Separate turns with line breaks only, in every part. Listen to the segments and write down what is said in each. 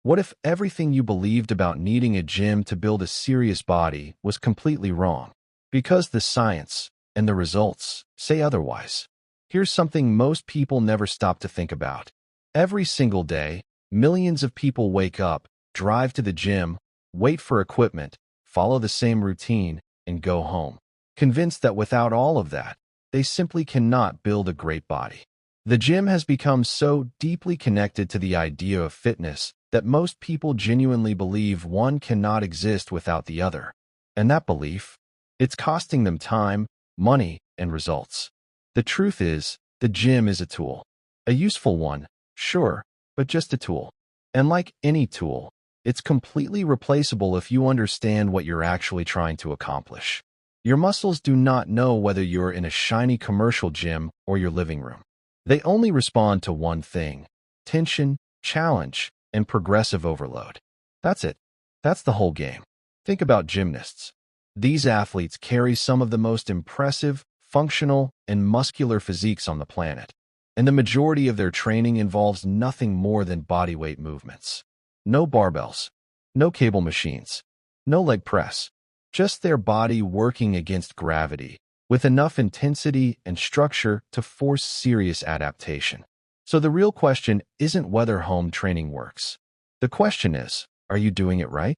What if everything you believed about needing a gym to build a serious body was completely wrong? Because the science and the results say otherwise. Here's something most people never stop to think about. Every single day, millions of people wake up, drive to the gym, wait for equipment, follow the same routine, and go home, convinced that without all of that, they simply cannot build a great body. The gym has become so deeply connected to the idea of fitness that most people genuinely believe one cannot exist without the other. And that belief, it's costing them time, money, and results. The truth is, the gym is a tool. A useful one, sure, but just a tool. And like any tool, it's completely replaceable if you understand what you're actually trying to accomplish. Your muscles do not know whether you're in a shiny commercial gym or your living room. They only respond to one thing: tension, challenge, and progressive overload. That's it. That's the whole game. Think about gymnasts. These athletes carry some of the most impressive, functional, and muscular physiques on the planet. And the majority of their training involves nothing more than bodyweight movements. No barbells, no cable machines, no leg press. Just their body working against gravity, with enough intensity and structure to force serious adaptation. So the real question isn't whether home training works. The question is, are you doing it right?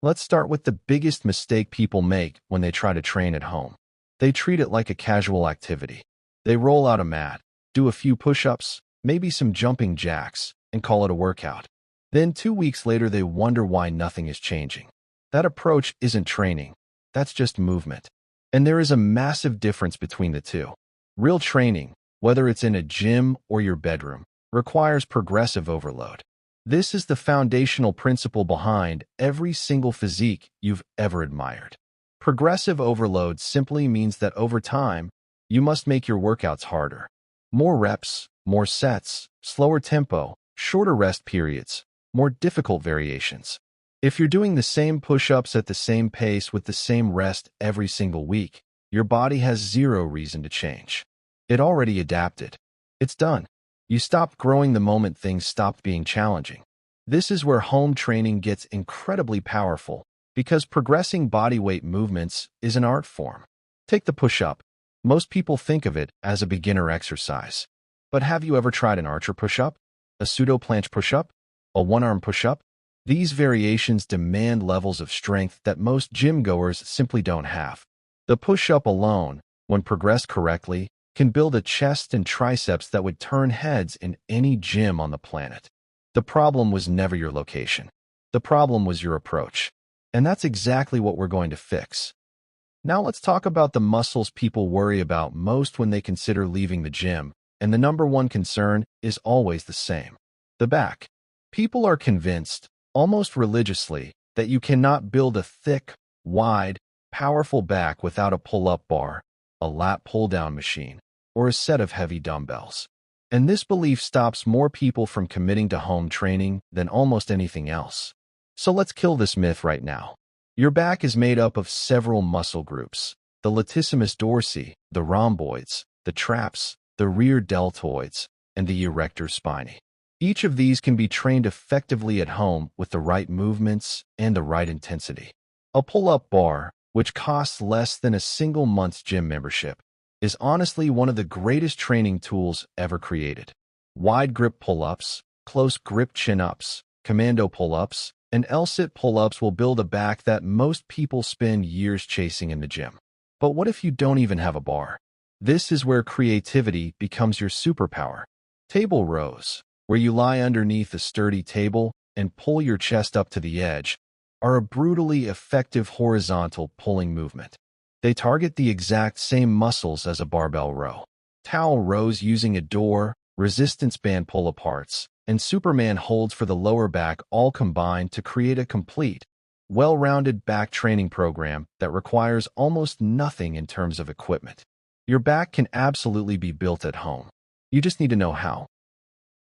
Let's start with the biggest mistake people make when they try to train at home. They treat it like a casual activity. They roll out a mat, do a few push-ups, maybe some jumping jacks, and call it a workout. Then 2 weeks later, they wonder why nothing is changing. That approach isn't training. That's just movement. And there is a massive difference between the two. Real training, whether it's in a gym or your bedroom, requires progressive overload. This is the foundational principle behind every single physique you've ever admired. Progressive overload simply means that over time, you must make your workouts harder. More reps, more sets, slower tempo, shorter rest periods, more difficult variations. If you're doing the same push-ups at the same pace with the same rest every single week, your body has zero reason to change. It already adapted. It's done. You stopped growing the moment things stopped being challenging. This is where home training gets incredibly powerful, because progressing bodyweight movements is an art form. Take the push-up. Most people think of it as a beginner exercise. But have you ever tried an archer push-up? A pseudo-planche push-up? A one-arm push-up? These variations demand levels of strength that most gym-goers simply don't have. The push-up alone, when progressed correctly, can build a chest and triceps that would turn heads in any gym on the planet. The problem was never your location. The problem was your approach. And that's exactly what we're going to fix. Now let's talk about the muscles people worry about most when they consider leaving the gym, and the number one concern is always the same: the back. People are convinced, almost religiously, that you cannot build a thick, wide, powerful back without a pull-up bar, a lat pull-down machine, or a set of heavy dumbbells. And this belief stops more people from committing to home training than almost anything else. So let's kill this myth right now. Your back is made up of several muscle groups: the latissimus dorsi, the rhomboids, the traps, the rear deltoids, and the erector spinae. Each of these can be trained effectively at home with the right movements and the right intensity. A pull-up bar, which costs less than a single month's gym membership, is honestly one of the greatest training tools ever created. Wide grip pull-ups, close grip chin-ups, commando pull-ups, and L-sit pull-ups will build a back that most people spend years chasing in the gym. But what if you don't even have a bar? This is where creativity becomes your superpower. Table rows, where you lie underneath a sturdy table and pull your chest up to the edge, are a brutally effective horizontal pulling movement. They target the exact same muscles as a barbell row. Towel rows using a door, resistance band pull-aparts, and Superman holds for the lower back all combine to create a complete, well-rounded back training program that requires almost nothing in terms of equipment. Your back can absolutely be built at home. You just need to know how.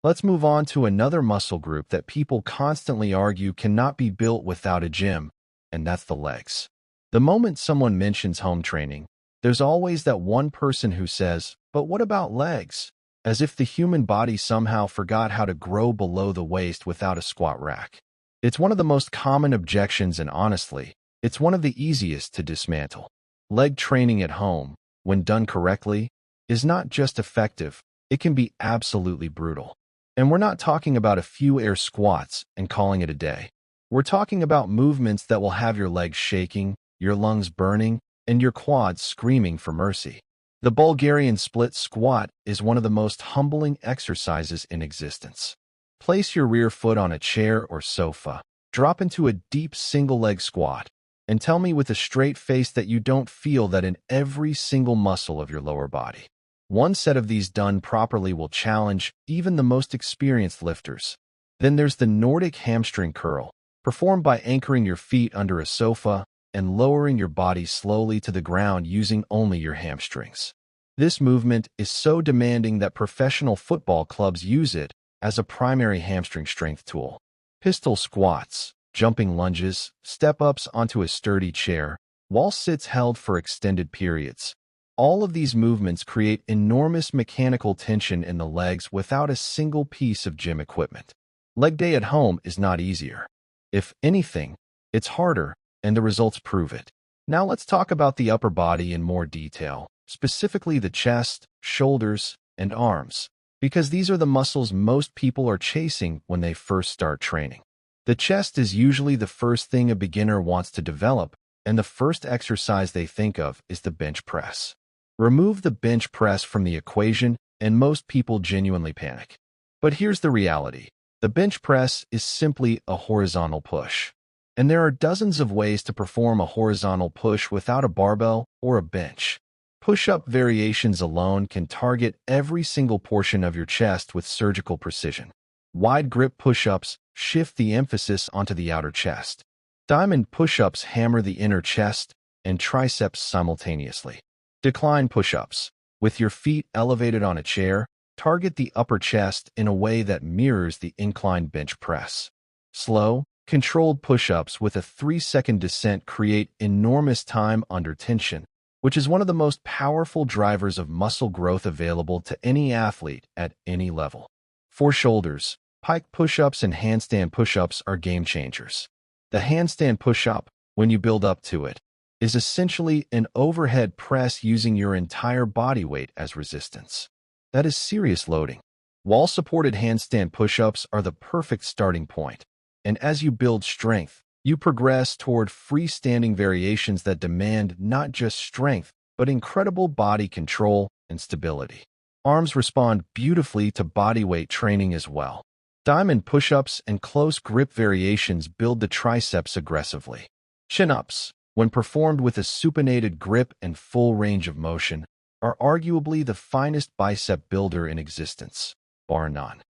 Let's move on to another muscle group that people constantly argue cannot be built without a gym, and that's the legs. The moment someone mentions home training, there's always that one person who says, "But what about legs?" as if the human body somehow forgot how to grow below the waist without a squat rack. It's one of the most common objections, and honestly, it's one of the easiest to dismantle. Leg training at home, when done correctly, is not just effective, it can be absolutely brutal. And we're not talking about a few air squats and calling it a day. We're talking about movements that will have your legs shaking, your lungs burning, and your quads screaming for mercy. The Bulgarian split squat is one of the most humbling exercises in existence. Place your rear foot on a chair or sofa, drop into a deep single-leg squat, and tell me with a straight face that you don't feel that in every single muscle of your lower body. One set of these done properly will challenge even the most experienced lifters. Then there's the Nordic hamstring curl, performed by anchoring your feet under a sofa and lowering your body slowly to the ground using only your hamstrings. This movement is so demanding that professional football clubs use it as a primary hamstring strength tool. Pistol squats, jumping lunges, step-ups onto a sturdy chair, wall sits held for extended periods. All of these movements create enormous mechanical tension in the legs without a single piece of gym equipment. Leg day at home is not easier. If anything, it's harder, and the results prove it. Now let's talk about the upper body in more detail, specifically the chest, shoulders, and arms, because these are the muscles most people are chasing when they first start training. The chest is usually the first thing a beginner wants to develop, and the first exercise they think of is the bench press. Remove the bench press from the equation, and most people genuinely panic. But here's the reality. The bench press is simply a horizontal push. And there are dozens of ways to perform a horizontal push without a barbell or a bench. Push-up variations alone can target every single portion of your chest with surgical precision. Wide grip push-ups shift the emphasis onto the outer chest. Diamond push-ups hammer the inner chest and triceps simultaneously. Decline push-ups, with your feet elevated on a chair, target the upper chest in a way that mirrors the inclined bench press. Slow, controlled push-ups with a 3-second descent create enormous time under tension, which is one of the most powerful drivers of muscle growth available to any athlete at any level. For shoulders, pike push-ups and handstand push-ups are game changers. The handstand push-up, when you build up to it, is essentially an overhead press using your entire body weight as resistance. That is serious loading. Wall-supported handstand push-ups are the perfect starting point. And as you build strength, you progress toward freestanding variations that demand not just strength, but incredible body control and stability. Arms respond beautifully to bodyweight training as well. Diamond push-ups and close grip variations build the triceps aggressively. Chin-ups, when performed with a supinated grip and full range of motion, are arguably the finest bicep builder in existence, bar none.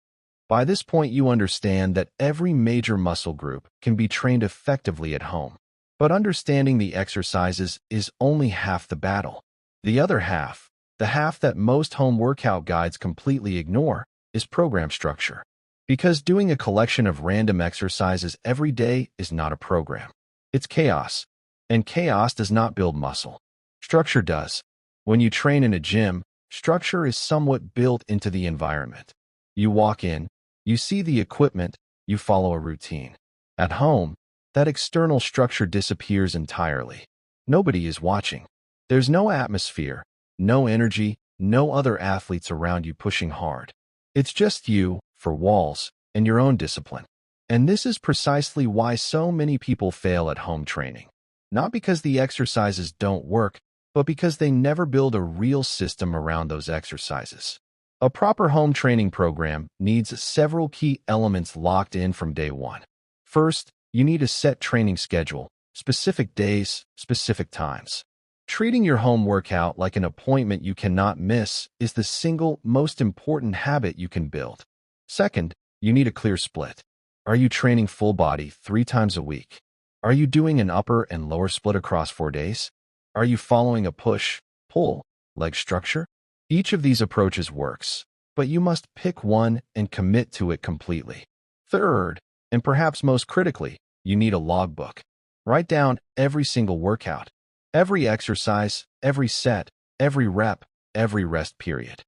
By this point, you understand that every major muscle group can be trained effectively at home. But understanding the exercises is only half the battle. The other half, the half that most home workout guides completely ignore, is program structure. Because doing a collection of random exercises every day is not a program. It's chaos. And chaos does not build muscle. Structure does. When you train in a gym, structure is somewhat built into the environment. You walk in, you see the equipment, you follow a routine. At home, that external structure disappears entirely. Nobody is watching. There's no atmosphere, no energy, no other athletes around you pushing hard. It's just you, for walls, and your own discipline. And this is precisely why so many people fail at home training. Not because the exercises don't work, but because they never build a real system around those exercises. A proper home training program needs several key elements locked in from day one. First, you need a set training schedule, specific days, specific times. Treating your home workout like an appointment you cannot miss is the single most important habit you can build. Second, you need a clear split. Are you training full body 3 times a week? Are you doing an upper and lower split across 4 days? Are you following a push, pull, leg structure? Each of these approaches works, but you must pick one and commit to it completely. Third, and perhaps most critically, you need a logbook. Write down every single workout, every exercise, every set, every rep, every rest period.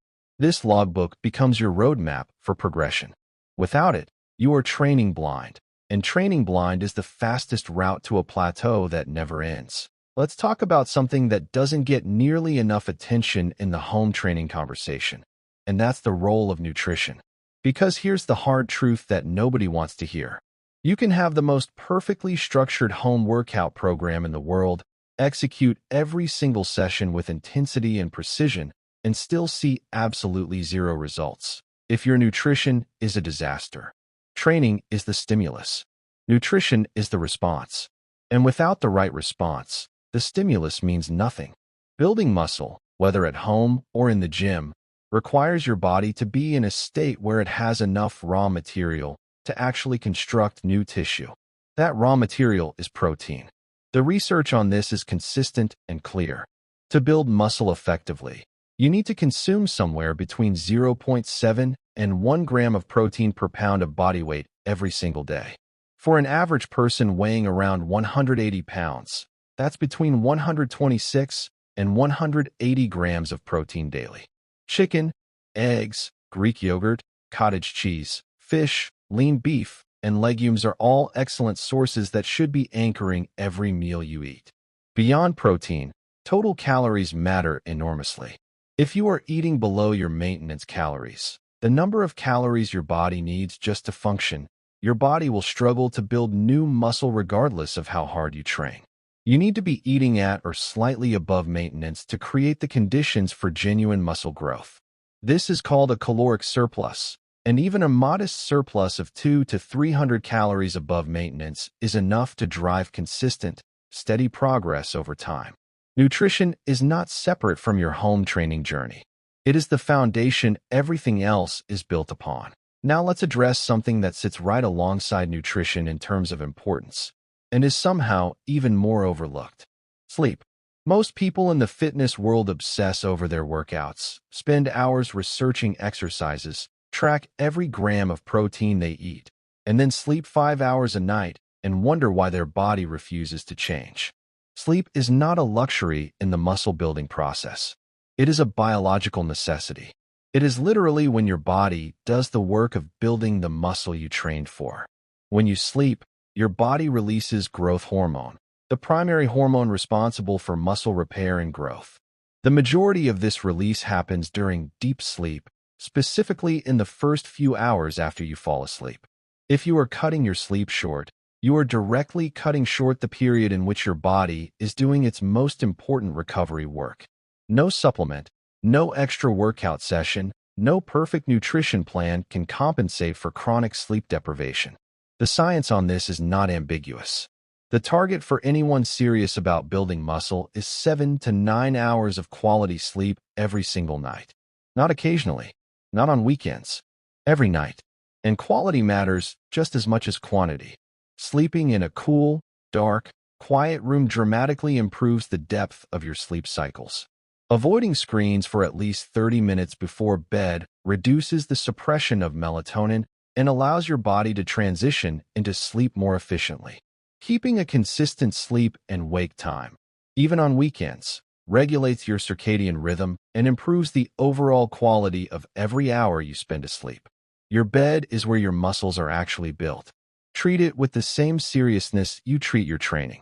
This logbook becomes your roadmap for progression. Without it, you are training blind, and training blind is the fastest route to a plateau that never ends. Let's talk about something that doesn't get nearly enough attention in the home training conversation, and that's the role of nutrition. Because here's the hard truth that nobody wants to hear. You can have the most perfectly structured home workout program in the world, execute every single session with intensity and precision, and still see absolutely zero results if your nutrition is a disaster. Training is the stimulus. Nutrition is the response. And without the right response, the stimulus means nothing. Building muscle, whether at home or in the gym, requires your body to be in a state where it has enough raw material to actually construct new tissue. That raw material is protein. The research on this is consistent and clear. To build muscle effectively, you need to consume somewhere between 0.7 and 1 gram of protein per pound of body weight every single day. For an average person weighing around 180 pounds, that's between 126 and 180 grams of protein daily. Chicken, eggs, Greek yogurt, cottage cheese, fish, lean beef, and legumes are all excellent sources that should be anchoring every meal you eat. Beyond protein, total calories matter enormously. If you are eating below your maintenance calories, the number of calories your body needs just to function, your body will struggle to build new muscle regardless of how hard you train. You need to be eating at or slightly above maintenance to create the conditions for genuine muscle growth. This is called a caloric surplus, and even a modest surplus of 200 to 300 calories above maintenance is enough to drive consistent, steady progress over time. Nutrition is not separate from your home training journey. It is the foundation everything else is built upon. Now let's address something that sits right alongside nutrition in terms of importance, and is somehow even more overlooked. Sleep. Most people in the fitness world obsess over their workouts, spend hours researching exercises, track every gram of protein they eat, and then sleep 5 hours a night and wonder why their body refuses to change. Sleep is not a luxury in the muscle-building process. It is a biological necessity. It is literally when your body does the work of building the muscle you trained for. When you sleep, your body releases growth hormone, the primary hormone responsible for muscle repair and growth. The majority of this release happens during deep sleep, specifically in the first few hours after you fall asleep. If you are cutting your sleep short, you are directly cutting short the period in which your body is doing its most important recovery work. No supplement, no extra workout session, no perfect nutrition plan can compensate for chronic sleep deprivation. The science on this is not ambiguous. The target for anyone serious about building muscle is 7 to 9 hours of quality sleep every single night. Not occasionally, not on weekends, every night. And quality matters just as much as quantity. Sleeping in a cool, dark, quiet room dramatically improves the depth of your sleep cycles. Avoiding screens for at least 30 minutes before bed reduces the suppression of melatonin and allows your body to transition into sleep more efficiently. Keeping a consistent sleep and wake time, even on weekends, regulates your circadian rhythm and improves the overall quality of every hour you spend asleep. Your bed is where your muscles are actually built. Treat it with the same seriousness you treat your training.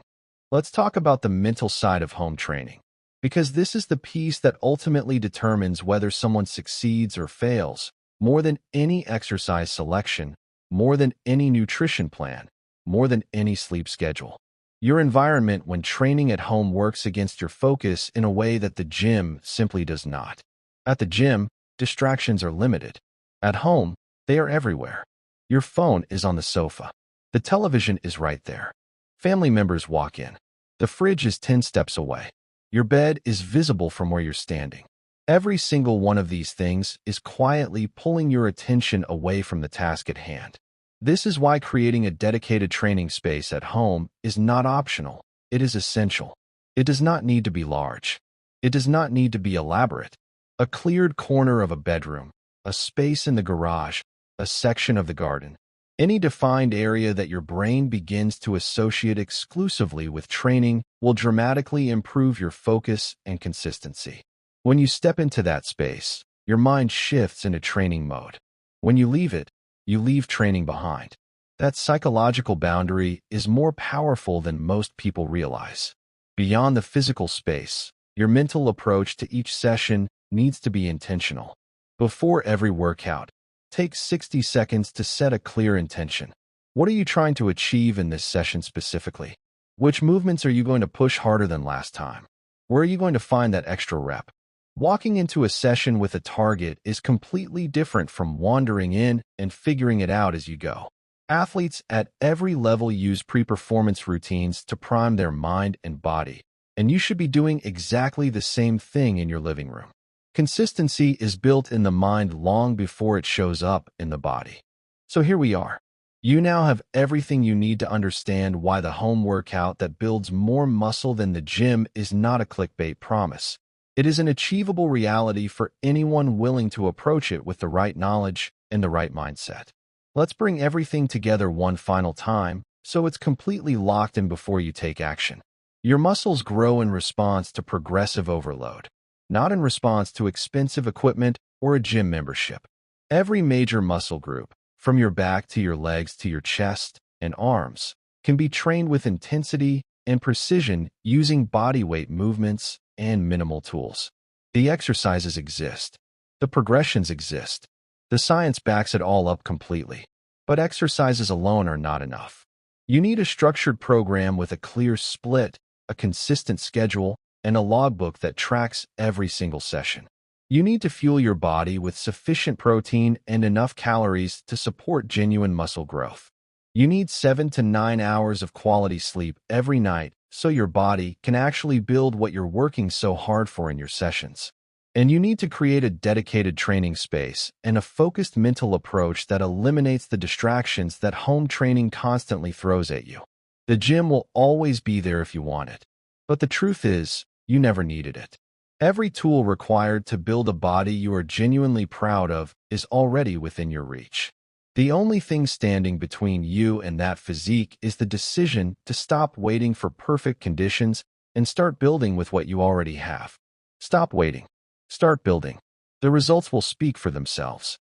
Let's talk about the mental side of home training, because this is the piece that ultimately determines whether someone succeeds or fails, more than any exercise selection, more than any nutrition plan, more than any sleep schedule. Your environment when training at home works against your focus in a way that the gym simply does not. At the gym, distractions are limited. At home, they are everywhere. Your phone is on the sofa. The television is right there. Family members walk in. The fridge is 10 steps away. Your bed is visible from where you're standing. Every single one of these things is quietly pulling your attention away from the task at hand. This is why creating a dedicated training space at home is not optional. It is essential. It does not need to be large. It does not need to be elaborate. A cleared corner of a bedroom, a space in the garage, a section of the garden. Any defined area that your brain begins to associate exclusively with training will dramatically improve your focus and consistency. When you step into that space, your mind shifts into training mode. When you leave it, you leave training behind. That psychological boundary is more powerful than most people realize. Beyond the physical space, your mental approach to each session needs to be intentional. Before every workout, take 60 seconds to set a clear intention. What are you trying to achieve in this session specifically? Which movements are you going to push harder than last time? Where are you going to find that extra rep? Walking into a session with a target is completely different from wandering in and figuring it out as you go. Athletes at every level use pre-performance routines to prime their mind and body, and you should be doing exactly the same thing in your living room. Consistency is built in the mind long before it shows up in the body. So here we are. You now have everything you need to understand why the home workout that builds more muscle than the gym is not a clickbait promise. It is an achievable reality for anyone willing to approach it with the right knowledge and the right mindset. Let's bring everything together one final time so it's completely locked in before you take action. Your muscles grow in response to progressive overload, not in response to expensive equipment or a gym membership. Every major muscle group, from your back to your legs to your chest and arms, can be trained with intensity and precision using bodyweight movements and minimal tools. The exercises exist. The progressions exist. The science backs it all up completely. But exercises alone are not enough. You need a structured program with a clear split, a consistent schedule, and a logbook that tracks every single session. You need to fuel your body with sufficient protein and enough calories to support genuine muscle growth. You need 7 to 9 hours of quality sleep every night so your body can actually build what you're working so hard for in your sessions. And you need to create a dedicated training space and a focused mental approach that eliminates the distractions that home training constantly throws at you. The gym will always be there if you want it, but the truth is, you never needed it. Every tool required to build a body you are genuinely proud of is already within your reach. The only thing standing between you and that physique is the decision to stop waiting for perfect conditions and start building with what you already have. Stop waiting. Start building. The results will speak for themselves.